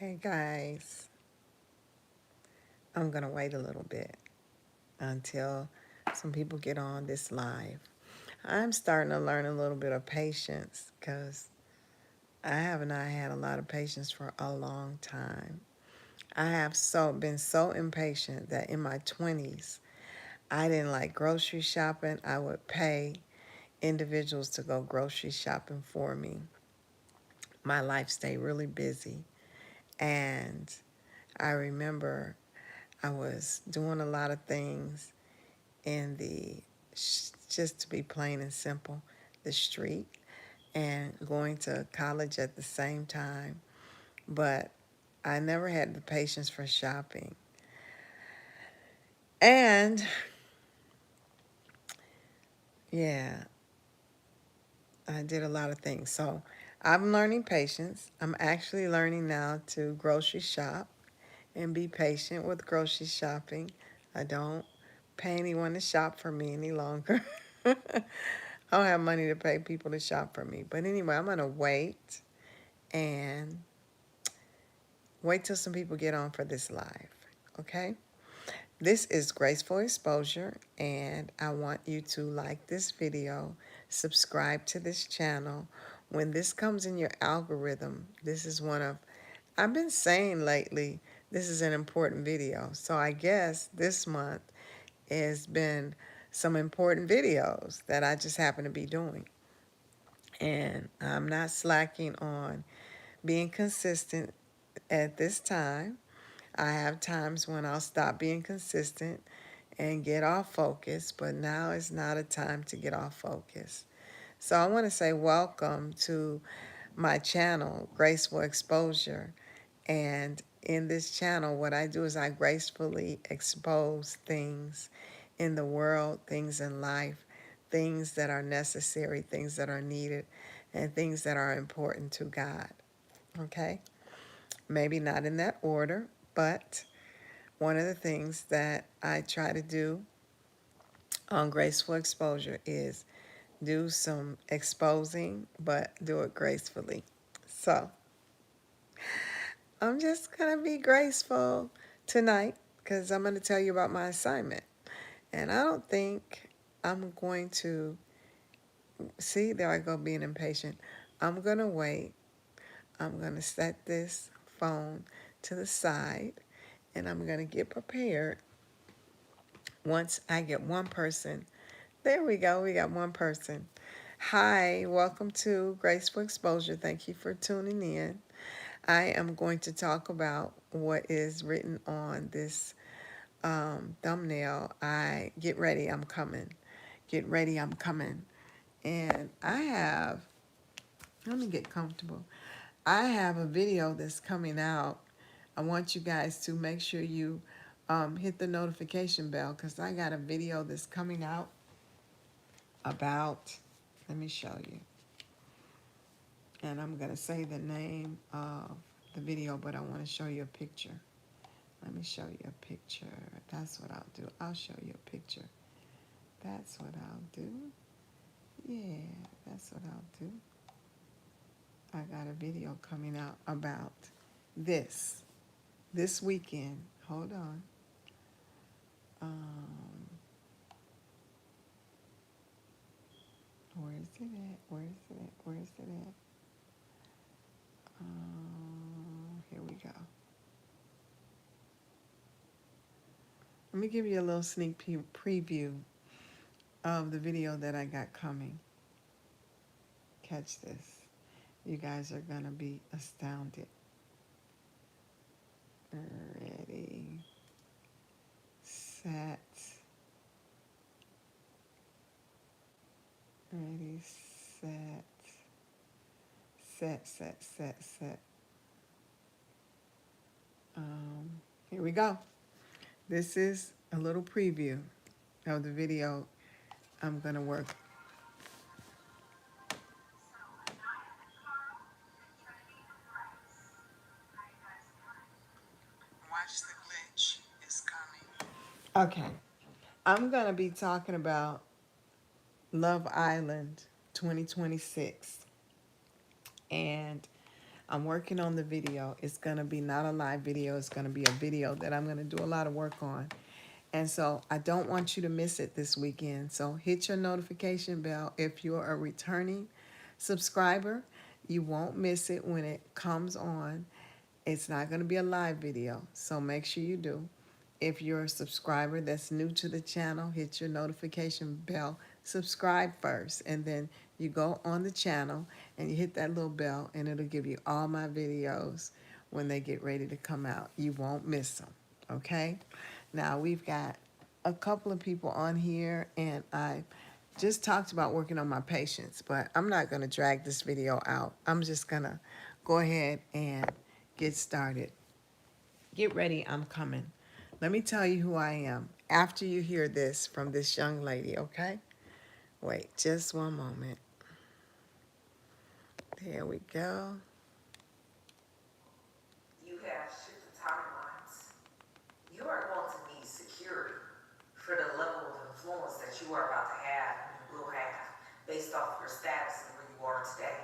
Hey guys, I'm gonna wait a little bit until some people get on this live. I'm starting to learn a little bit of patience because I have not had a lot of patience for a long time. I have been so impatient that in my 20s, I didn't like grocery shopping. I would pay individuals to go grocery shopping for me. My life stayed really busy, and I remember I was doing a lot of things in just to be plain and simple, the street, and going to college at the same time. But I never had the patience for shopping. And yeah, I did a lot of things. So I'm learning patience. I'm actually learning now to grocery shop and be patient with grocery shopping. I don't pay anyone to shop for me any longer. I don't have money to pay people to shop for me. But anyway, I'm going to and wait till some people get on for this live. Okay? This is Graceful Exposure, and I want you to like this video, subscribe to this channel. When this comes in your algorithm, this is I've been saying lately, this is an important video. So I guess this month has been some important videos that I just happen to be doing. And I'm not slacking on being consistent at this time. I have times when I'll stop being consistent and get off focus, but now is not a time to get off focus. So I want to say welcome to my channel, Graceful Exposure. And in this channel, what I do is I gracefully expose things in the world, things in life, things that are necessary, things that are needed, and things that are important to God. Okay? Maybe not in that order, but one of the things that I try to do on Graceful Exposure is do some exposing, but do it gracefully. So I'm just going to be graceful tonight because I'm going to tell you about my assignment. And I don't think I'm going to, see, there I go being impatient. I'm going to wait. I'm going to set this phone to the side and I'm going to get prepared once I get one person. There we go. We got one person. Hi, welcome to Graceful Exposure. Thank you for tuning in. I am going to talk about what is written on this thumbnail. Get ready, I'm coming. Get ready, I'm coming. And let me get comfortable. I have a video that's coming out. I want you guys to make sure you hit the notification bell because I got a video that's coming out about, let me show you. And I'm going to say the name of the video, but I want to show you a picture. Let me show you a picture. That's what I'll do. I'll show you a picture. That's what I'll do. Yeah, that's what I'll do. I got a video coming out about this weekend. Hold on. Where is it at? Where is it at? Where is it at? Here we go. Let me give you a little sneak preview of the video that I got coming. Catch this. You guys are going to be astounded. Ready, set, ready, set, set. Here we go. This is a little preview of the video I'm going to work. Watch the glitch is coming. Okay. I'm going to be talking about Love Island 2026. And I'm working on the video. It's going to be not a live video. It's going to be a video that I'm going to do a lot of work on. And so I don't want you to miss it this weekend. So hit your notification bell if you're a returning subscriber. You won't miss it when it comes on. It's not going to be a live video, so make sure you do. If you're a subscriber that's new to the channel, hit your notification bell, subscribe first, and then you go on the channel and you hit that little bell, and it'll give you all my videos when they get ready to come out. You won't miss them, okay? Now, we've got a couple of people on here, and I just talked about working on my patience, but I'm not going to drag this video out. I'm just going to go ahead and get started. Get ready, I'm coming. Let me tell you who I am after you hear this from this young lady, okay? Wait, just one moment. There we go. You have shifted timelines. You are going to need security for the level of influence that you are about to have and you will have based off your status and where you are today.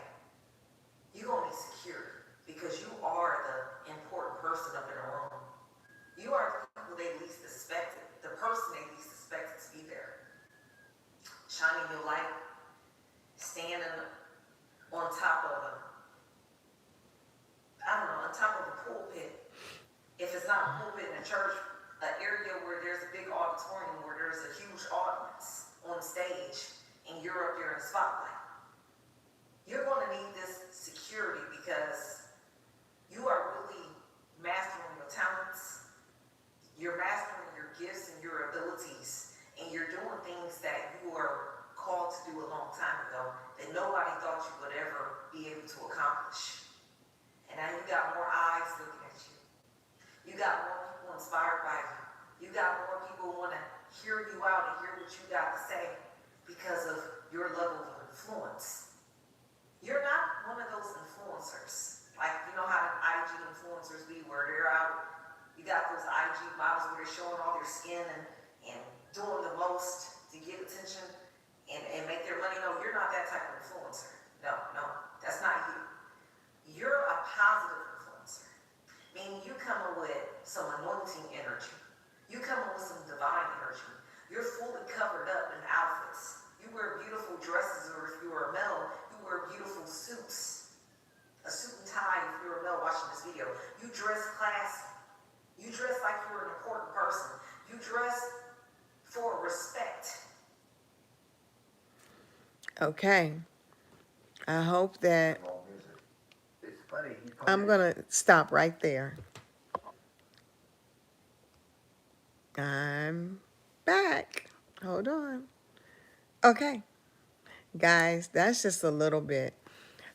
You're going to need security because you are the important person up in the room. You are the people they least expected, the person they least expected to be there. Shining your light, standing on top of a, I don't know, on top of the pulpit. If it's not a pulpit in a church, an area where there's a big auditorium, where there's a huge audience on stage, and you're up there in the spotlight. You're going to need this security because you are really mastering your talents, you're mastering your gifts and your abilities, and you're doing things that you were called to do a long time ago that nobody thought you would ever be able to accomplish. And now you got more eyes looking at you. You got more people inspired by you. You got more people who want to hear you out and hear what you got to say because of your level of influence. You're not one of those influencers. Like, you know how the IG influencers be where they're out. You got those IG models where they're showing all their skin and doing the most to get attention and make their money. No, you're not that type of influencer. No, that's not you. You're a positive influencer. Meaning you come in with some anointing energy. You come in with some divine energy. You're fully covered up in outfits. You wear beautiful dresses, or if you're a male, you wear beautiful suits. A suit and tie if you're a male watching this video. You dress classy. You dress like you're an important person. You dress for respect. Okay. I hope that I'm going to stop right there. I'm back. Hold on. Okay. Guys, that's just a little bit.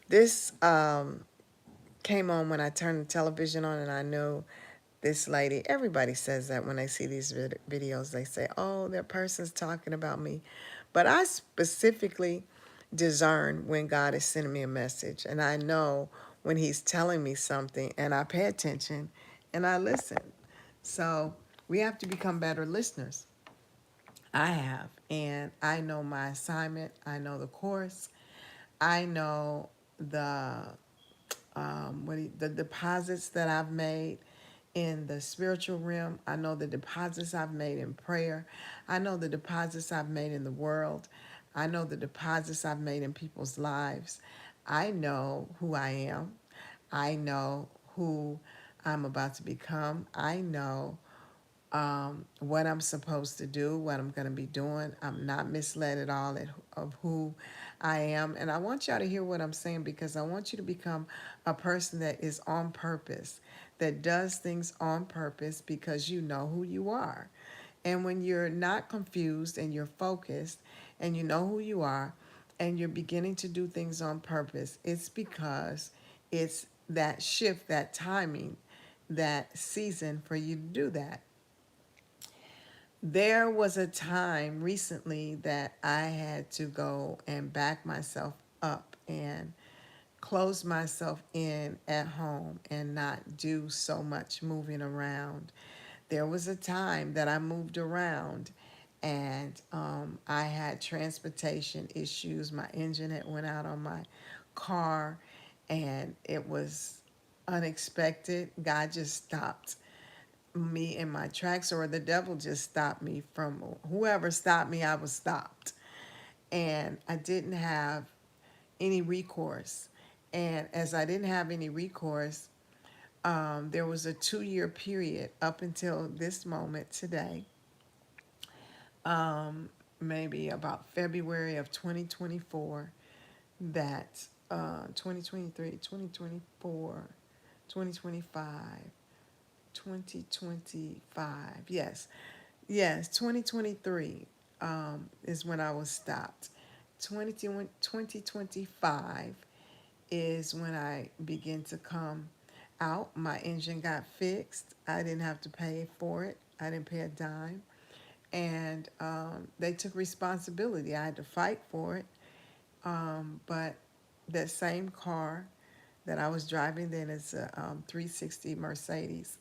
This came on when I turned the television on, and I knew this lady. Everybody says that when they see these videos. They say, oh, that person's talking about me. But I specifically discern when God is sending me a message. And I know when he's telling me something, and I pay attention and I listen. So we have to become better listeners. I have. And I know my assignment. I know the course. I know the deposits that I've made in the spiritual realm. I know the deposits I've made in prayer. I know the deposits I've made in the world. I know the deposits I've made in people's lives. I know who I am. I know who I'm about to become. I know what I'm supposed to do, what I'm going to be doing. I'm not misled at all of who I am. And I want y'all to hear what I'm saying because I want you to become a person that is on purpose, that does things on purpose because you know who you are. And when you're not confused and you're focused and you know who you are and you're beginning to do things on purpose, it's because it's that shift, that timing, that season for you to do that. There was a time recently that I had to go and back myself up and close myself in at home and not do so much moving around. There was a time that I moved around and I had transportation issues. My engine had went out on my car and it was unexpected. God just stopped me in my tracks, or the devil just stopped me from whoever stopped me, I was stopped. And I didn't have any recourse. And as I didn't have any recourse, there was a 2 year period up until this moment today, maybe about February of 2024, that 2023, 2024, 2025, 2025. Yes, yes, 2023 is when I was stopped. 2025 is when I began to come out. My engine got fixed. I didn't have to pay for it. I didn't pay a dime. And they took responsibility. I had to fight for it. But that same car that I was driving then is a 360 Mercedes.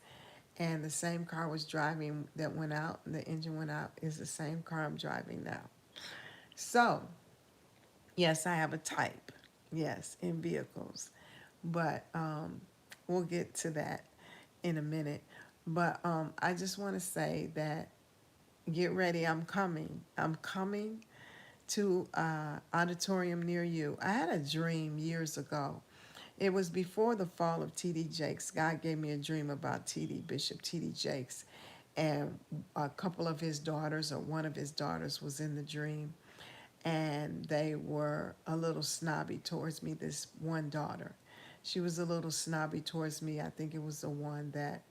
And the same car was driving that went out and the engine went out is the same car I'm driving now. So, yes, I have a type. Yes, in vehicles. But we'll get to that in a minute. But I just want to say that get ready. I'm coming. I'm coming to auditorium near you. I had a dream years ago. It was before the fall of T.D. Jakes. God gave me a dream about T.D. Bishop T.D. Jakes, and a couple of his daughters, or one of his daughters, was in the dream, and they were a little snobby towards me. This one daughter, she was a little snobby towards me. I think it was the one that,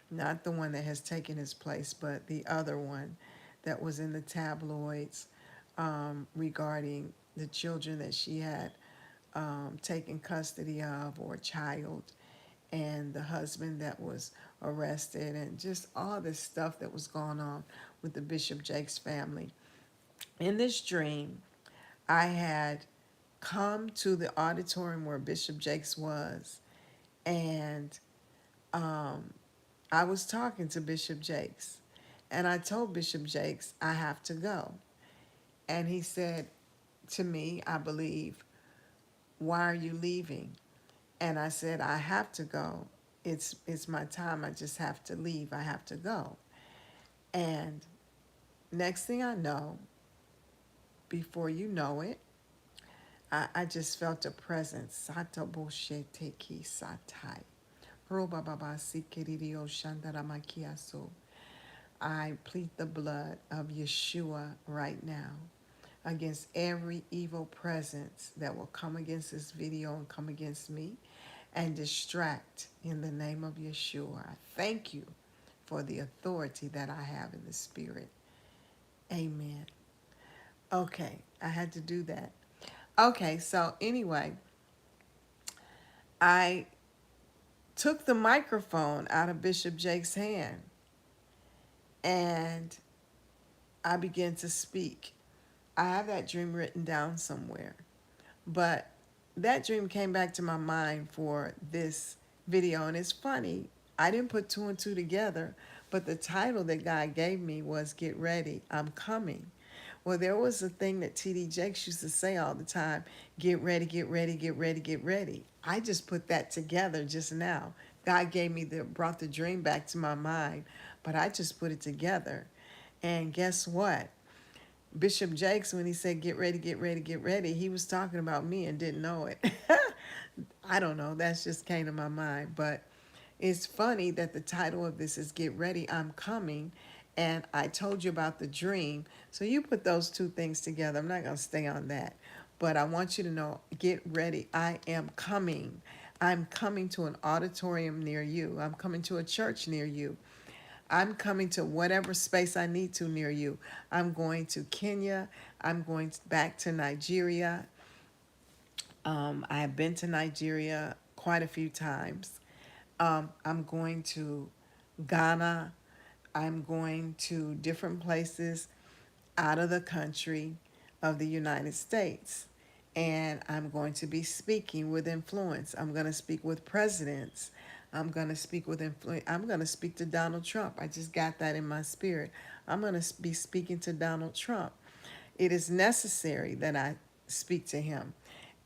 not the one that has taken his place, but the other one that was in the tabloids regarding the children that she had taken custody of, or a child, and the husband that was arrested, and just all this stuff that was going on with the Bishop Jakes family. In this dream, I had come to the auditorium where Bishop Jakes was, and I was talking to Bishop Jakes, and I told Bishop Jakes I have to go. And he said to me, I believe, "Why are you leaving?" And I said, "I have to go. It's my time. I just have to leave. I have to go." And next thing I know, before you know it, I just felt a presence. Sato bosheteki satai. Robababa sikiririo shandaramakiaso. I plead the blood of Yeshua right now against every evil presence that will come against this video and come against me and distract in the name of Yeshua. I thank you for the authority that I have in the Spirit. Amen. Okay, I had to do that. Okay, so anyway, I took the microphone out of Bishop Jake's hand and I began to speak. I have that dream written down somewhere. But that dream came back to my mind for this video. And it's funny, I didn't put two and two together, but the title that God gave me was Get Ready, I'm Coming. Well, there was a thing that T.D. Jakes used to say all the time: get ready, get ready, get ready, get ready. I just put that together just now. God gave me brought the dream back to my mind, but I just put it together. And guess what? Bishop Jakes, when he said get ready, get ready, get ready, he was talking about me and didn't know it. I don't know. That's just came to my mind. But it's funny that the title of this is Get Ready, I'm Coming. And I told you about the dream. So you put those two things together. I'm not going to stay on that. But I want you to know, get ready. I am coming. I'm coming to an auditorium near you. I'm coming to a church near you. I'm coming to whatever space I need to near you. I'm going to Kenya. I'm going back to Nigeria. I have been to Nigeria quite a few times. I'm going to Ghana. I'm going to different places out of the country of the United States. And I'm going to be speaking with influence. I'm going to speak with presidents. I'm going to speak with influence. I'm going to speak to Donald Trump. I just got that in my spirit. I'm going to be speaking to Donald Trump. It is necessary that I speak to him.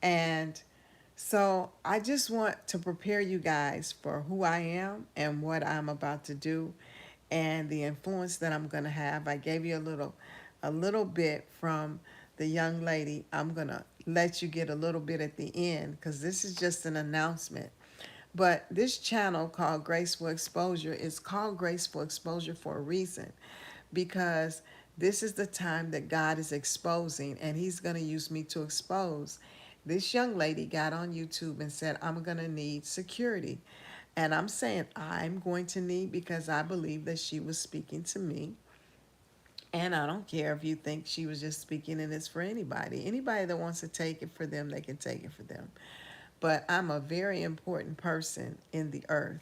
And So I just want to prepare you guys for who I am and what I'm about to do and the influence that I'm going to have. I gave you a little bit from the young lady. I'm going to let you get a little bit at the end cuz this is just an announcement. But this channel called Graceful Exposure is called Graceful Exposure for a reason because this is the time that God is exposing, and He's going to use me to expose. This young lady got on YouTube and said, I'm going to need security. And I'm saying I'm going to need because I believe that she was speaking to me. And I don't care if you think she was just speaking and it's for anybody. Anybody that wants to take it for them, they can take it for them. But I'm a very important person in the earth.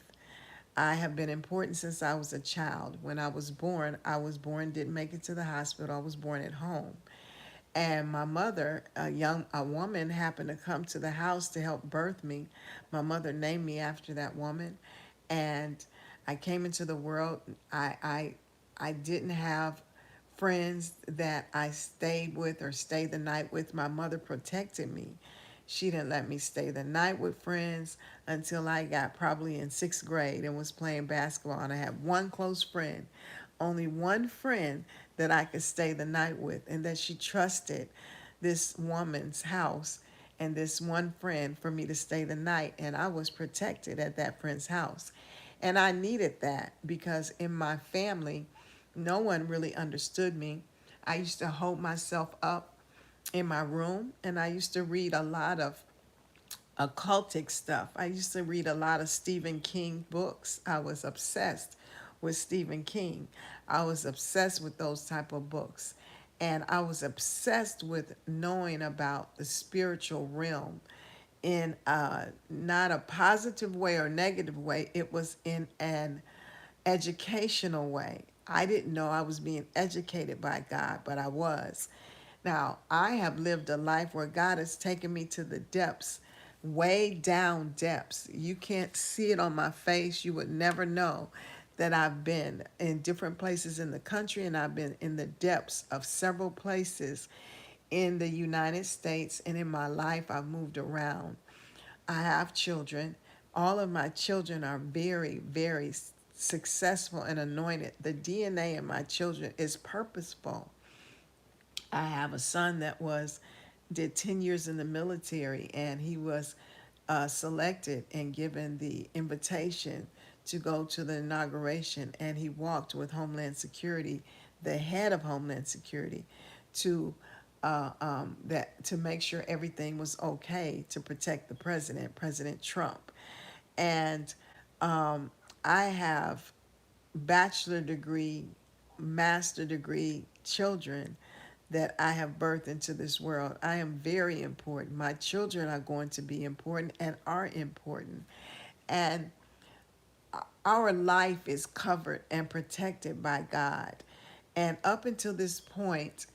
I have been important since I was a child. When I was born, didn't make it to the hospital. I was born at home. And my mother, a woman happened to come to the house to help birth me. My mother named me after that woman. And I came into the world. I didn't have friends that I stayed with or stayed the night with. My mother protected me. She didn't let me stay the night with friends until I got probably in sixth grade and was playing basketball. And I had one close friend, only one friend that I could stay the night with, and that she trusted this woman's house and this one friend for me to stay the night. And I was protected at that friend's house. And I needed that because in my family, no one really understood me. I used to hold myself up in my room and I used to read a lot of occultic stuff. I used to read a lot of Stephen King books. I was obsessed with Stephen King. I was obsessed with those type of books. And I was obsessed with knowing about the spiritual realm in not a positive way or negative way. It was in an educational way. I didn't know I was being educated by God, but I was. Now, I have lived a life where God has taken me to the depths, way down depths. You can't see it on my face. You would never know that I've been in different places in the country and I've been in the depths of several places in the United States. And in my life, I've moved around. I have children. All of my children are very, very successful and anointed. The DNA in my children is purposeful. I have a son that did 10 years in the military, and he was selected and given the invitation to go to the inauguration, and he walked with Homeland Security, the head of Homeland Security, to that to make sure everything was okay to protect the president, President Trump. And um, I have bachelor degree, master degree children that I have birthed into this world. I am very important. My children are going to be important and are important. And our life is covered and protected by God. And up until this point,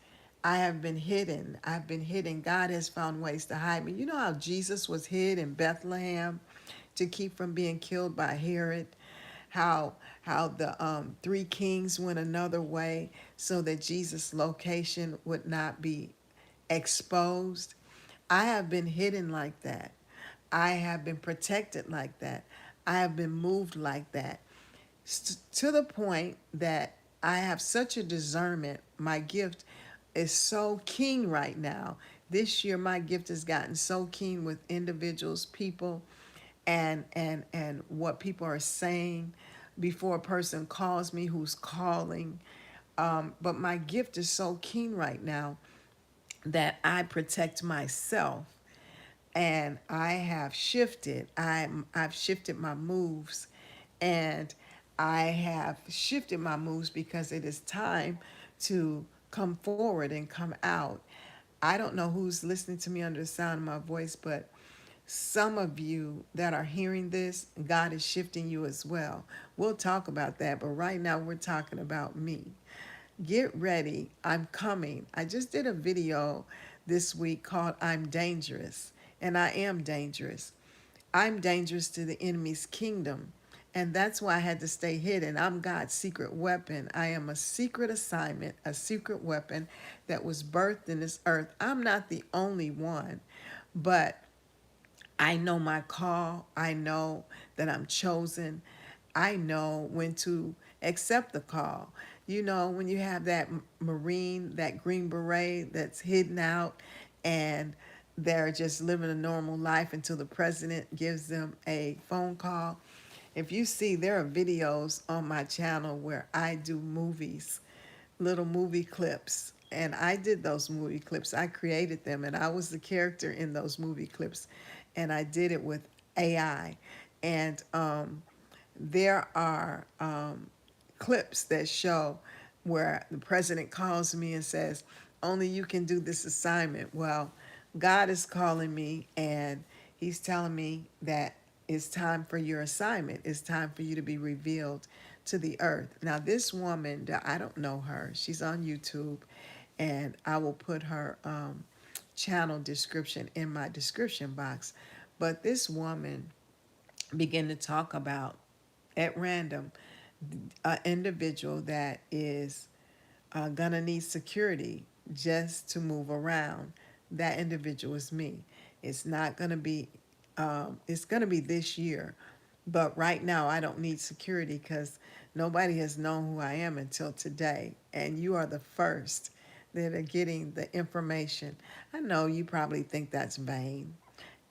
I have been hidden. I've been hidden. God has found ways to hide me. You know how Jesus was hid in Bethlehem to keep from being killed by Herod? How how the three kings went another way so that Jesus' location would not be exposed. I have been hidden like that. I have been protected like that. I have been moved like that to the point that I have such a discernment. My gift is so keen right now. This year, my gift has gotten so keen with individuals, people, and what people are saying before a person calls me who's calling. But my gift is so keen right now that I protect myself, and I have shifted. I've shifted my moves, and I have shifted my moves because it is time to come forward and come out. I don't know who's listening to me under the sound of my voice, but some of you that are hearing this, God is shifting you as well. We'll talk about that, but right now we're talking about me. Get ready. I'm coming. I just did a video this week called I'm Dangerous, and I am dangerous. I'm dangerous to the enemy's kingdom. And that's why I had to stay hidden. I'm God's secret weapon. I am a secret assignment, a secret weapon that was birthed in this earth. I'm not the only one, but I know my call. I know that I'm chosen. I know when to accept the call. You know, when you have that Marine, that Green Beret that's hidden out and they're just living a normal life until the president gives them a phone call. If you see, there are videos on my channel where I do movies, little movie clips. And I did those movie clips. I created them, and I was the character in those movie clips. And I did it with AI. And there are clips that show where the president calls me and says, only you can do this assignment. Well, God is calling me and he's telling me that it's time for your assignment. It's time for you to be revealed to the earth. Now, this woman, I don't know her. She's on YouTube, and I will put her channel description in my description box. But this woman began to talk about, at random, an individual that is gonna need security just to move around. That individual is me. It's not gonna be. It's gonna be this year, but right now I don't need security because nobody has known who I am until today, and you are the first that are getting the information. I know you probably think that's vain,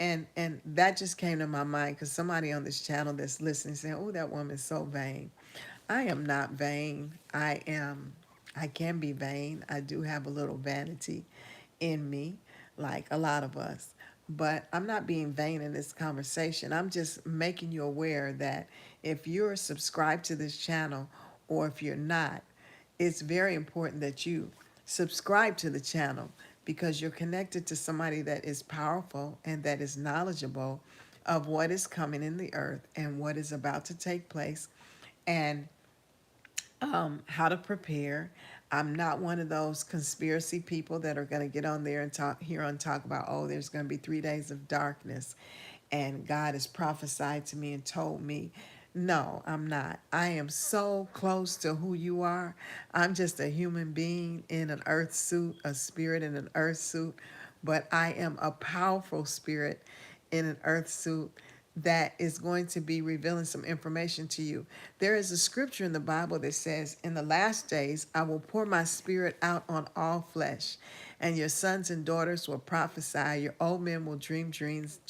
and that just came to my mind because somebody on this channel that's listening saying, "Oh, that woman's so vain." I am not vain. I can be vain. I do have a little vanity in me, like a lot of us. But I'm not being vain in this conversation. I'm just making you aware that if you're subscribed to this channel or if you're not, it's very important that you subscribe to the channel because you're connected to somebody that is powerful and that is knowledgeable of what is coming in the earth and what is about to take place, and how to prepare. I'm not one of those conspiracy people that are going to get on there and talk about, oh, there's going to be 3 days of darkness and God has prophesied to me and told me. No, I'm not. I am so close to who you are. I'm just a human being in an earth suit, a spirit in an earth suit, but I am a powerful spirit in an earth suit that is going to be revealing some information to you. There is a scripture in the Bible that says, in the last days, I will pour my spirit out on all flesh, and your sons and daughters will prophesy, your old men will dreams,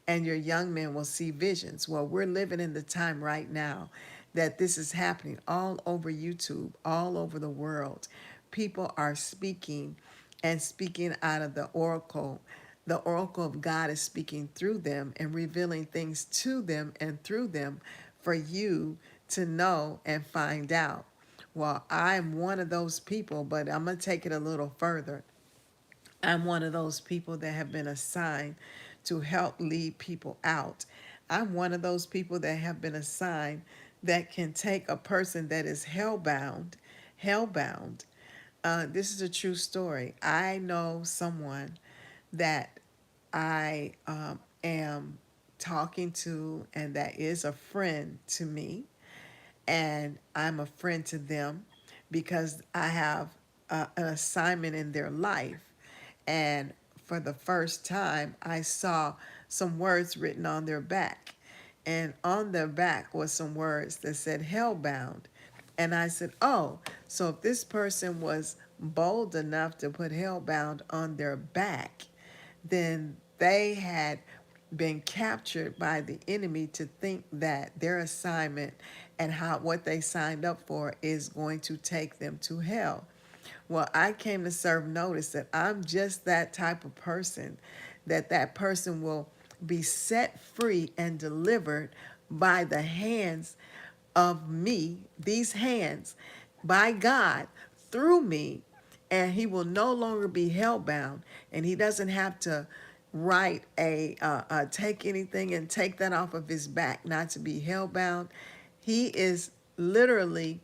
and your young men will see visions. Well, we're living in the time right now that this is happening all over YouTube, all over the world. People are speaking and speaking out of the oracle. The oracle of God is speaking through them and revealing things to them and through them for you to know and find out. Well, I'm one of those people, but I'm going to take it a little further. I'm one of those people that have been assigned to help lead people out. I'm one of those people that have been assigned that can take a person that is hellbound. This is a true story. I know someone that I am talking to, and that is a friend to me, and I'm a friend to them because I have an assignment in their life. And for the first time, I saw some words written on their back. And on their back was some words that said hellbound. And I said, oh, so if this person was bold enough to put hellbound on their back, then they had been captured by the enemy to think that their assignment and how what they signed up for is going to take them to hell. Well, I came to serve notice that I'm just that type of person, that person will be set free and delivered by the hands of me, these hands, by God through me, and he will no longer be hellbound, and he doesn't have to write take anything and take that off of his back not to be hellbound. He is literally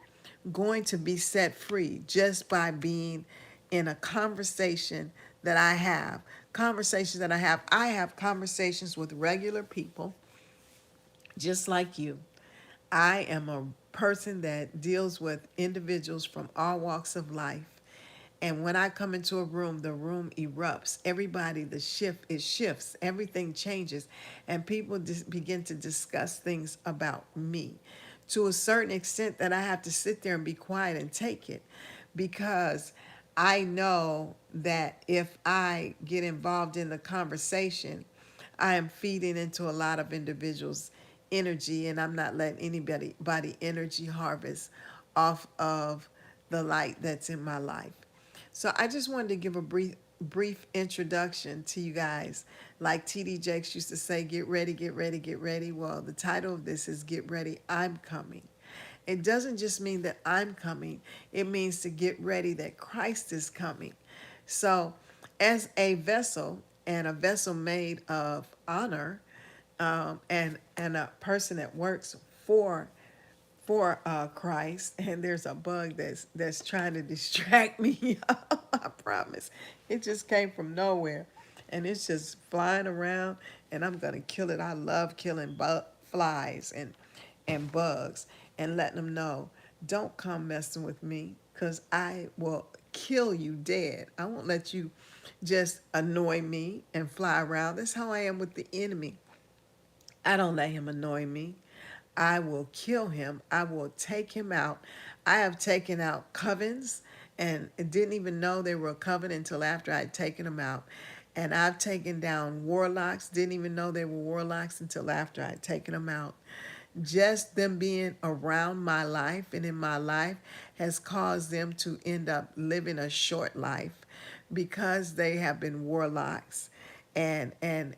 going to be set free just by being in a conversation that I have. Conversations that I have conversations with regular people just like you. I am a person that deals with individuals from all walks of life, And when I come into a room, the room erupts. Everybody, the shift, it shifts. Everything changes. And people begin to discuss things about me to a certain extent that I have to sit there and be quiet and take it, because I know that if I get involved in the conversation, I am feeding into a lot of individuals' energy, and I'm not letting anybody energy harvest off of the light that's in my life. So I just wanted to give a brief introduction to you guys. Like TD Jakes used to say, get ready, get ready, get ready. Well, the title of this is Get Ready, I'm Coming. It doesn't just mean that I'm coming, it means to get ready that Christ is coming. So, as a vessel, and a vessel made of honor, and a person that works for Christ, and there's a bug that's trying to distract me. I promise. It just came from nowhere, and it's just flying around, and I'm gonna kill it. I love killing flies and bugs, and letting them know, don't come messing with me, cause I will kill you dead. I won't let you just annoy me and fly around. That's how I am with the enemy. I don't let him annoy me. I will kill him. I will take him out. I have taken out covens and didn't even know they were a coven until after I'd taken them out. And I've taken down warlocks, didn't even know they were warlocks until after I'd taken them out. Just them being around my life and in my life has caused them to end up living a short life, because they have been warlocks and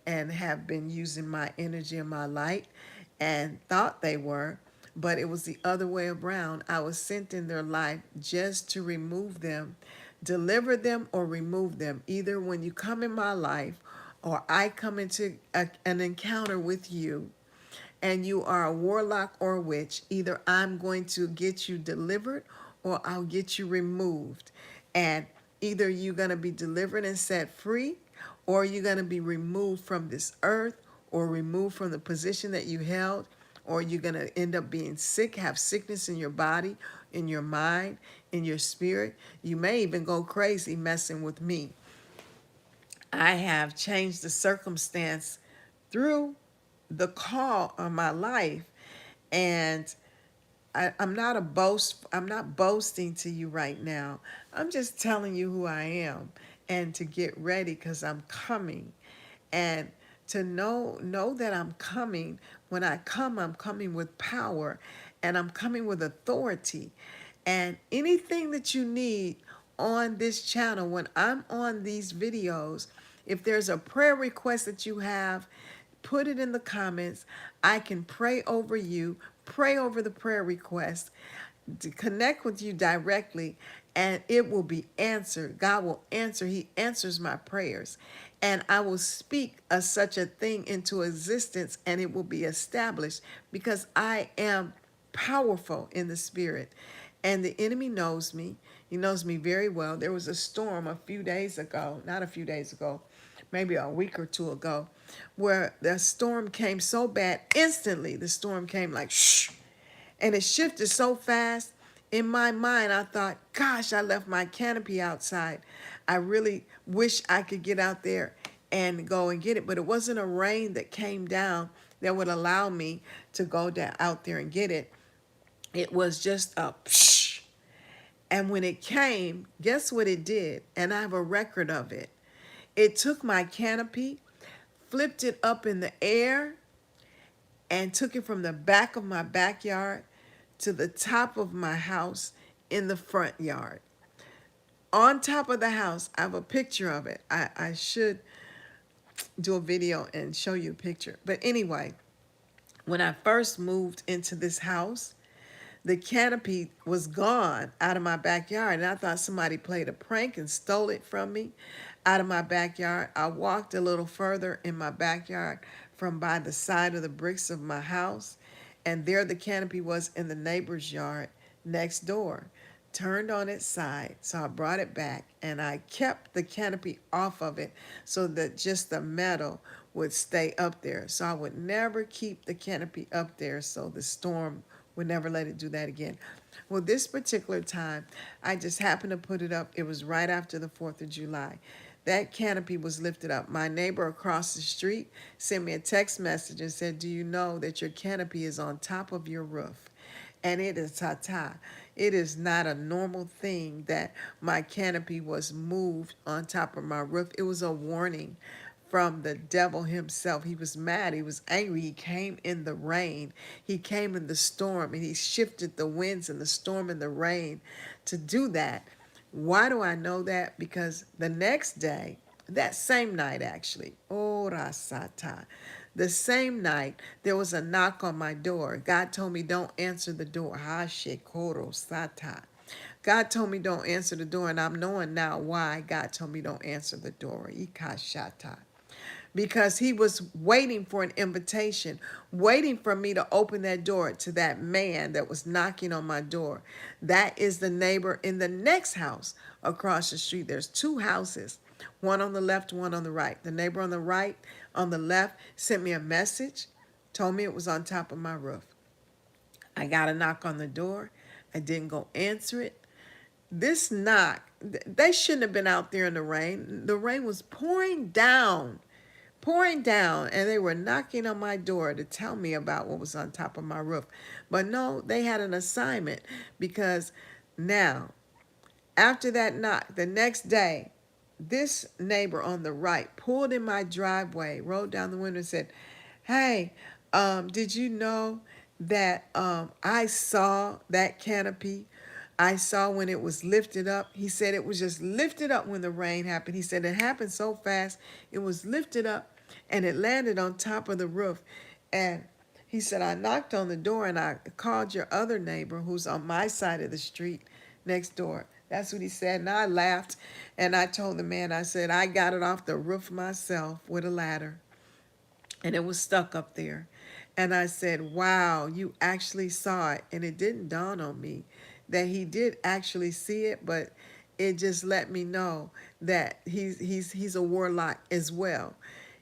have been using my energy and my light, and thought they were, but it was the other way around. I was sent in their life just to remove them, deliver them, or remove them. Either when you come in my life, or I come into an encounter with you, and you are a warlock or a witch, either I'm going to get you delivered, or I'll get you removed. And either you're going to be delivered and set free, or you're going to be removed from this earth, or removed from the position that you held, or you're going to end up being sick, have sickness in your body, in your mind, in your spirit. You may even go crazy messing with me. I have changed the circumstance through the call on my life, and I'm not boasting to you right now. I'm just telling you who I am, and to get ready, because I'm coming. And to know that I'm coming. When I come, I'm coming with power, and I'm coming with authority. And anything that you need on this channel, when I'm on these videos, if there's a prayer request that you have, put it in the comments. I can pray over you, pray over the prayer request, to connect with you directly, and it will be answered. God will answer. He answers my prayers. And I will speak such a thing into existence, and it will be established, because I am powerful in the spirit. And the enemy knows me. He knows me very well. There was a storm a few days ago, not a few days ago, maybe a week or two ago, where the storm came so bad. Instantly, the storm came like shh, and it shifted so fast. In my mind, I thought, gosh, I left my canopy outside. I really wish I could get out there and go and get it. But it wasn't a rain that came down that would allow me to go down out there and get it. It was just a psh. And when it came, guess what it did? And I have a record of it. It took my canopy, flipped it up in the air, and took it from the back of my backyard to the top of my house in the front yard. On top of the house, I have a picture of it. I should do a video and show you a picture. But anyway, when I first moved into this house, the canopy was gone out of my backyard, and I thought somebody played a prank and stole it from me out of my backyard. I walked a little further in my backyard from by the side of the bricks of my house, and there the canopy was in the neighbor's yard next door, turned on its side. So I brought it back, and I kept the canopy off of it so that just the metal would stay up there. So I would never keep the canopy up there so the storm Would never let it do that again. Well, this particular time, I just happened to put it up. It was right after the 4th of July. That canopy was lifted up. My neighbor across the street sent me a text message and said, "Do you know that your canopy is on top of your roof?" And it is tata. It is not a normal thing that my canopy was moved on top of my roof. It was a warning from the devil himself. He was mad. He was angry. He came in the rain. He came in the storm, and he shifted the winds and the storm and the rain to do that. Why do I know that? Because the next day, that same night actually, ora sata, the same night, there was a knock on my door. God told me don't answer the door. Ha shekoro sata. God told me don't answer the door, and I'm knowing now why God told me don't answer the door. Ikashata, because he was waiting for an invitation, waiting for me to open that door to that man that was knocking on my door. That is the neighbor in the next house across the street. There's two houses, one on the left, one on the right. The neighbor on the right, on the left, sent me a message, told me it was on top of my roof. I got a knock on the door. I didn't go answer it. This knock, they shouldn't have been out there in the rain. The rain was pouring down, and they were knocking on my door to tell me about what was on top of my roof. But no, they had an assignment, because now, after that knock, the next day, this neighbor on the right pulled in my driveway, rolled down the window, and said, "Hey, did you know that I saw that canopy? I saw when it was lifted up." He said it was just lifted up when the rain happened. He said it happened so fast, it was lifted up and it landed on top of the roof. And he said, "I knocked on the door and I called your other neighbor who's on my side of the street next door." That's what he said. And I laughed and I told the man, I said, "I got it off the roof myself with a ladder, and it was stuck up there." And I said, "Wow, you actually saw it." And it didn't dawn on me that he did actually see it, but it just let me know that he's a warlock as well.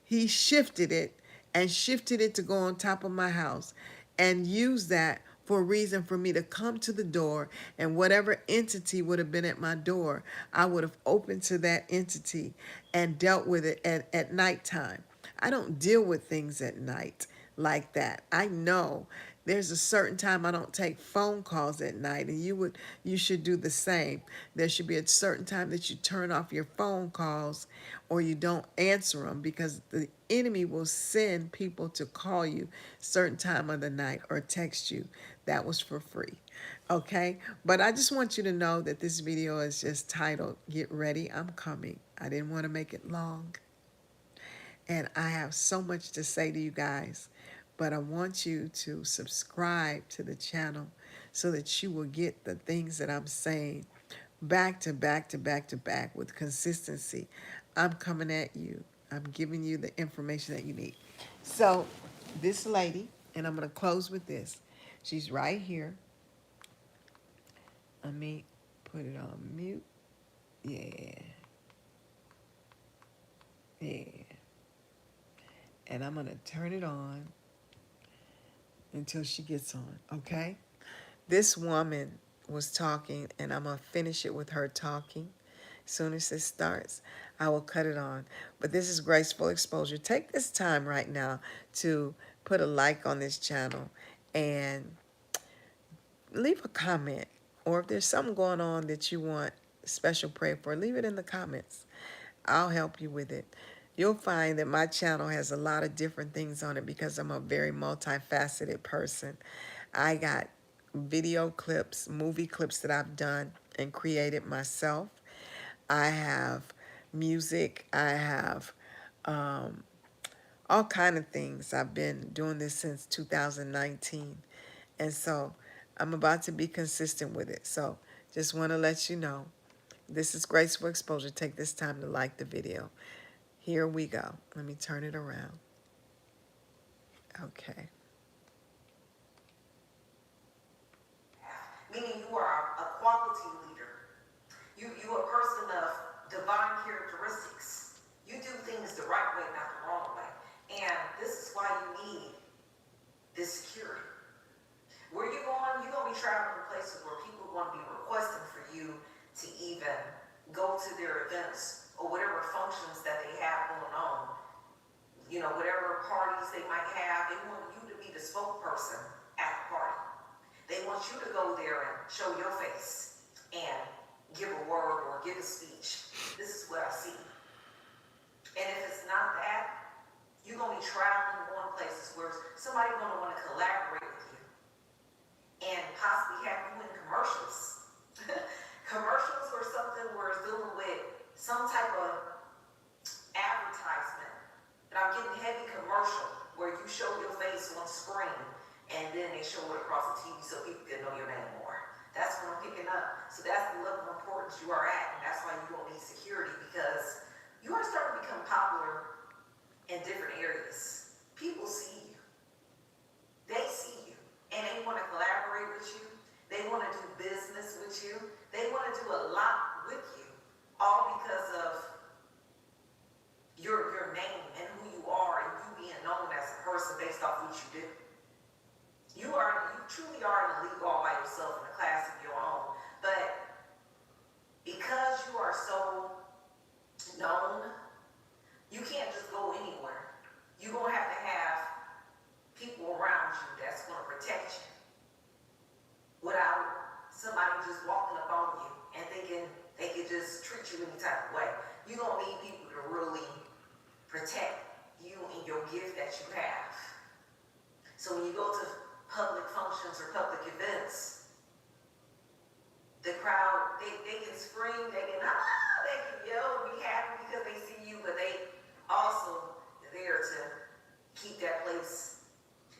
He shifted it to go on top of my house and used that for a reason for me to come to the door, and whatever entity would have been at my door, I would have opened to that entity and dealt with it at nighttime. I don't deal with things at night like that. I know there's a certain time I don't take phone calls at night, and you should do the same. There should be a certain time that you turn off your phone calls or you don't answer them, because the enemy will send people to call you certain time of the night or text you. That was for free. Okay? But I just want you to know that this video is just titled "Get Ready, I'm Coming." I didn't want to make it long. And I have so much to say to you guys, but I want you to subscribe to the channel so that you will get the things that I'm saying back to back to back to back with consistency. I'm coming at you. I'm giving you the information that you need. So, this lady, and I'm going to close with this. She's right here. Let me put it on mute. Yeah. Yeah. And I'm going to turn it on until she gets on, okay? This woman was talking, and I'm going to finish it with her talking. As soon as it starts, I will cut it on. But this is Graceful Exposure. Take this time right now to put a like on this channel and leave a comment. Or if there's something going on that you want special prayer for, leave it in the comments. I'll help you with it. You'll find that my channel has a lot of different things on it because I'm a very multifaceted person. I got video clips, movie clips that I've done and created myself. I have music. I have all kind of things. I've been doing this since 2019. And so I'm about to be consistent with it. So just want to let you know, this is Graceful Exposure. Take this time to like the video. Here we go. Let me turn it around. Okay. Meaning you are a quality leader. You a person of divine characteristics. You do things the right way, not the wrong way. And this is why you need this security. Where you going spokesperson at the party. They want you to go there and show your face and give a word or give a speech. This is what I see. And if it's not that, you're going to be traveling, going places where somebody's going to want to collaborate with you and possibly have you in commercials. Commercials or something where it's dealing with some type of advertisement. And I'm getting heavy commercial where you show your face on screen and then they show it across the TV so people can know your name more. That's what I'm picking up. So that's the level of importance you are at, and that's why you don't need security, because you are starting to become popular in different areas. People see you. They see you. And they want to collaborate with you. They want to do business with you. They want to do a lot with you. All because of your name and who you are and you being known as a person based off what you do. You truly are in a league all by yourself in a class of your own. But because you are so known, you can't just go anywhere. You're going to have people around you that's going to protect you without somebody just walking up on you and thinking they could just treat you any type of way. You're going to need people to really protect you and your gift that you have. So when you go to public functions or public events, the crowd, they can scream, they can yell and be happy because they see you, but they also are there to keep that place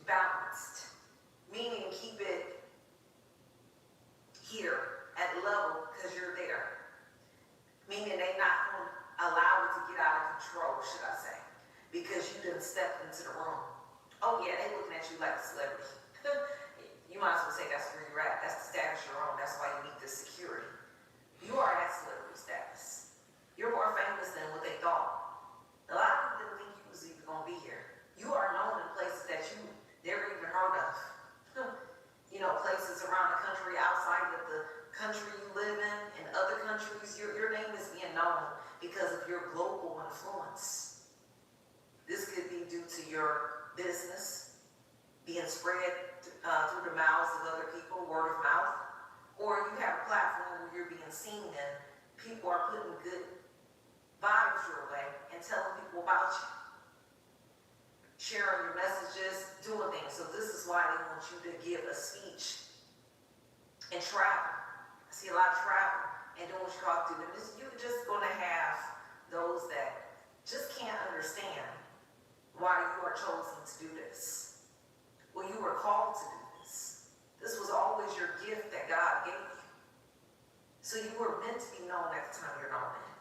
balanced, meaning keep it here at level because you're there, meaning they're not going to allow it to get out of control, should I say, because you didn't step into the room. Oh yeah, they looking at you like a celebrity. You might as well say that's where you're at. That's the status you're on. That's why you need the security. You are at celebrity status. You're more famous than what they thought. A lot of people didn't think you was even going to be here. You are known in places that you never even heard of. Places around the country, outside of the country you live in other countries, your name is being known because of your global influence. This could be due to your business being spread through the mouths of other people, word of mouth, or you have a platform where you're being seen and people are putting good vibes your way and telling people about you, sharing your messages, doing things. So this is why they want you to give a speech and travel. I see a lot of travel and doing what you call to do. You're just going to have those that just can't understand why you are chosen to do this. Well, you were called to do this. This was always your gift that God gave you. So you were meant to be known at the time you're known in.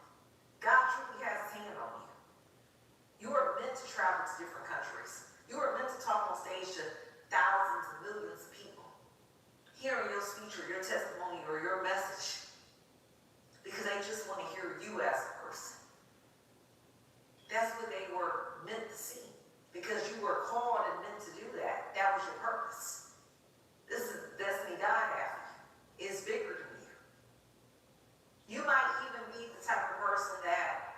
God truly has his hand on you. You are meant to travel to different countries. You are meant to talk on stage to thousands and millions of people, hearing your speech or your testimony or your message, because they just want to hear you as a person. That's what they were meant to see, because you were called and meant to do that. That was your purpose. This is the destiny God had for you. It's bigger than you. You might even be the type of person that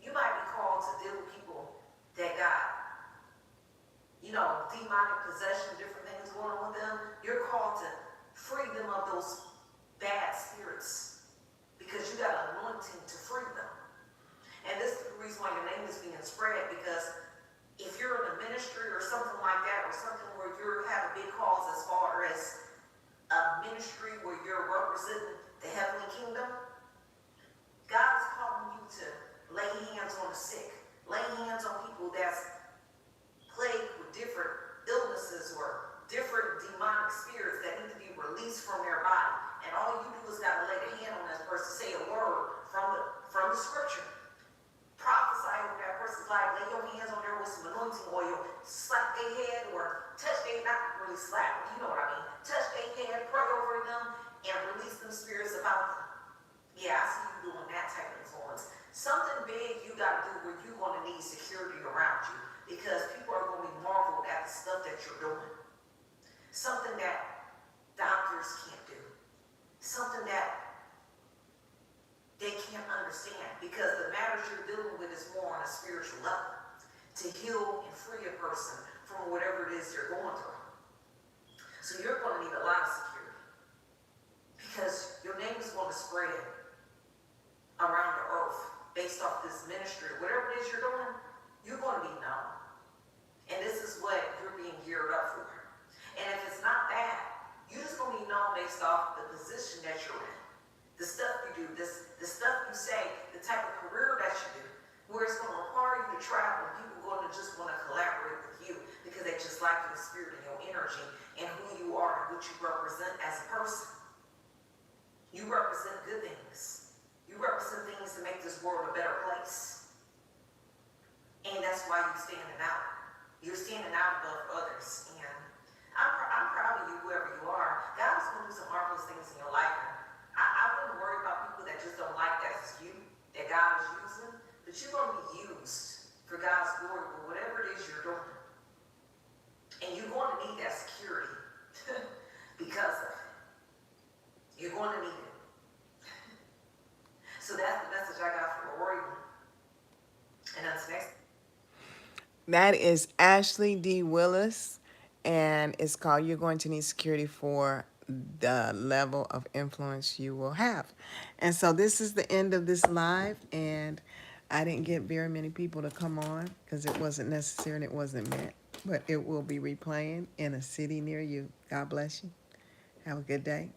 you might be called to deal with people that got, demonic possession, different things going on with them. You're called to free them of those bad spirits because you got an anointing to free them. And this is the reason why your name is being spread, because if you're in a ministry or something like that, or something where you have a big cause as far as a ministry where you're representing the heavenly kingdom, God is calling you to lay hands on the sick, lay hands on people that's plagued with different illnesses or different demonic spirits that need to be released from their body. And all you do is got to lay the hand on that person, say a word from the scripture. Prophesy over that person's life, lay your hands on there with some anointing oil, slap their head or touch their, not really slap, you know what I mean, touch their head, pray over them, and release them spirits about them. Yeah, I see you doing that type of influence. Something big you got to do where you're going to need security around you, because people are going to be marveled at the stuff that you're doing. Something that doctors can't do. Something that they can't understand, because the matters you're dealing with is more on a spiritual level, to heal and free a person from whatever it is you're going through. So you're going to need a lot of security because your name is going to spread around the earth based off this ministry. Whatever it is you're doing, you're going to be known. And this is what you're being geared up for. And if it's not that, you're just going to be known based off the position that you're in. The stuff you do, the stuff you say, the type of career that you do, where it's going to require you to travel, and people are going to just want to collaborate with you because they just like your spirit and your energy and who you are and what you represent as a person. You represent good things. You represent things to make this world a better place. And that's why you're standing out. You're standing out above others. And I'm proud of you, whoever you are. God is going to do some marvelous things in your life. I wouldn't worry about people that just don't like that's you, that God is using. But you're going to be used for God's glory for whatever it is you're doing. And you're going to need that security because of it. You're going to need it. So that's the message I got from Rory. And that's next. That is Ashley D. Willis, and it's called You're Going to Need Security for the Level of Influence You Will Have. And so this is the end of this live, and I didn't get very many people to come on because it wasn't necessary and it wasn't meant, but it will be replaying in a city near you. God bless you. Have a good day.